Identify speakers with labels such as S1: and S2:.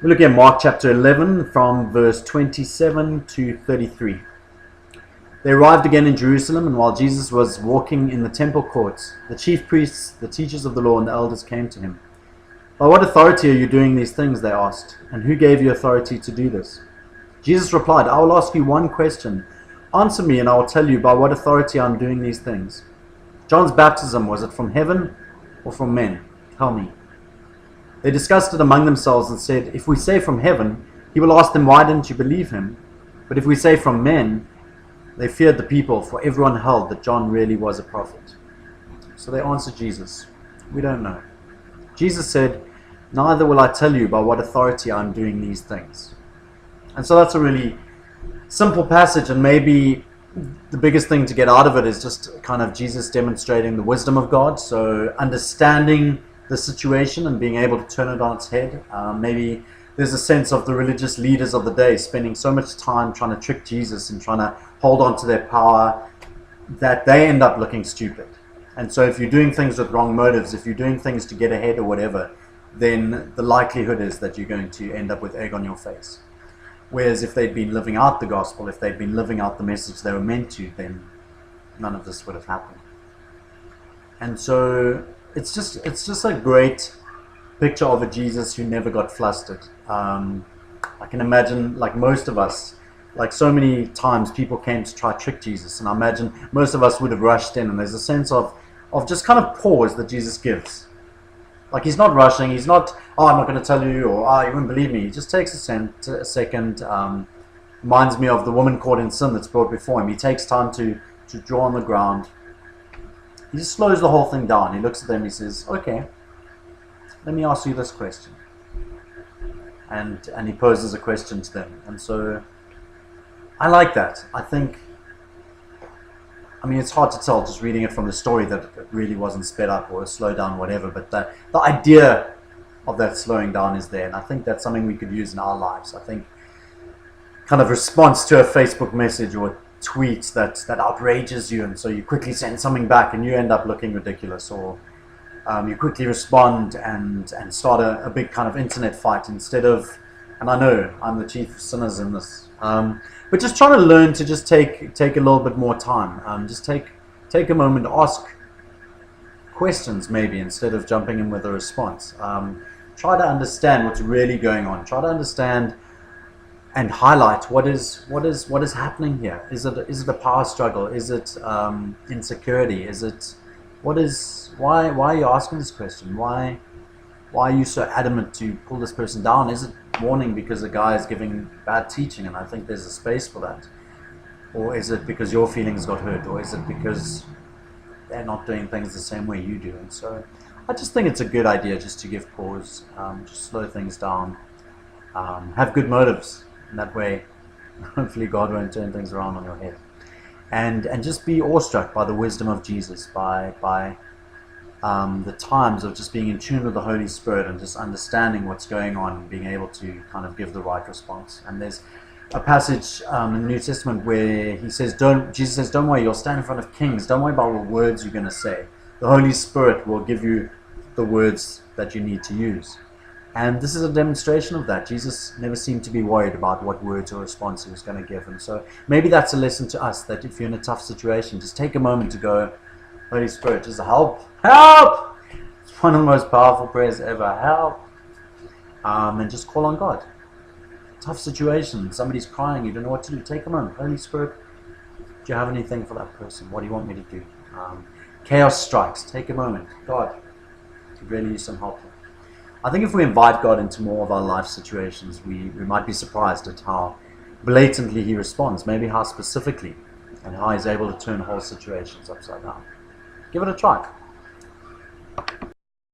S1: We look at Mark chapter 11 from verse 27 to 33. They arrived again in Jerusalem, and while Jesus was walking in the temple courts, the chief priests, the teachers of the law, and the elders came to him. "By what authority are you doing these things?" they asked. "And who gave you authority to do this?" Jesus replied, "I will ask you one question. Answer me, and I will tell you by what authority I am doing these things. John's baptism, was it from heaven or from men? Tell me." They discussed it among themselves and said, "If we say from heaven, he will ask them, 'Why didn't you believe him?' But if we say from men," they feared the people, for everyone held that John really was a prophet. So they answered Jesus, "We don't know." Jesus said, "Neither will I tell you by what authority I am doing these things." And so that's a really simple passage, and maybe the biggest thing to get out of it is just kind of Jesus demonstrating the wisdom of God. So understanding the situation and being able to turn it on its head. Maybe there's a sense of the religious leaders of the day spending so much time trying to trick Jesus and trying to hold on to their power that they end up looking stupid. And so if you're doing things with wrong motives, if you're doing things to get ahead or whatever, then the likelihood is that you're going to end up with egg on your face. Whereas if they'd been living out the gospel, if they'd been living out the message they were meant to, then none of this would have happened. And so it's just a great picture of a Jesus who never got flustered. I can imagine, like most of us, like so many times people came to try to trick Jesus, and I imagine most of us would have rushed in, and there's a sense of just kind of pause that Jesus gives. Like he's not rushing, he's not, "Oh, I'm not going to tell you," or "Oh, you wouldn't believe me." He just takes a second. Reminds me of the woman caught in sin that's brought before him. He takes time to draw on the ground. He just slows the whole thing down. He looks at them, he says, "Okay, let me ask you this question." And he poses a question to them. And so I like that. I mean, it's hard to tell just reading it from the story that it really wasn't sped up or slowed down, whatever, but the idea of that slowing down is there, and I think that's something we could use in our lives. I think kind of response to a Facebook message or a tweet that outrages you, and so you quickly send something back and you end up looking ridiculous, or you quickly respond and start a big kind of internet fight instead of, and I know I'm the chief of sinners in this, but just trying to learn to just take a little bit more time. Just take a moment to ask questions maybe instead of jumping in with a response. Try to understand what's really going on. Try to understand and highlight what is happening here. Is it a power struggle? Is it insecurity? Is it why are you asking this question? Why are you so adamant to pull this person down? Is it warning because the guy is giving bad teaching and I think there's a space for that? Or is it because your feelings got hurt? Or is it because they're not doing things the same way you do? And so I just think it's a good idea just to give pause, just slow things down, have good motives, and that way hopefully God won't turn things around on your head. And just be awestruck by the wisdom of Jesus, by the times of just being in tune with the Holy Spirit and just understanding what's going on and being able to kind of give the right response. And there's a passage in the New Testament where Jesus says, "Don't worry, you'll stand in front of kings. Don't worry about what words you're going to say. The Holy Spirit will give you the words that you need to use." And this is a demonstration of that. Jesus never seemed to be worried about what words or response he was going to give. And so maybe that's a lesson to us, that if you're in a tough situation, just take a moment to go, "Holy Spirit, just help. Help!" It's one of the most powerful prayers ever. Help! And just call on God. Tough situation. Somebody's crying. You don't know what to do. Take a moment. "Holy Spirit, do you have anything for that person? What do you want me to do?" Chaos strikes. Take a moment. "God, could really use some help." I think if we invite God into more of our life situations, we might be surprised at how blatantly he responds, maybe how specifically, and how he's able to turn whole situations upside down. Give it a try.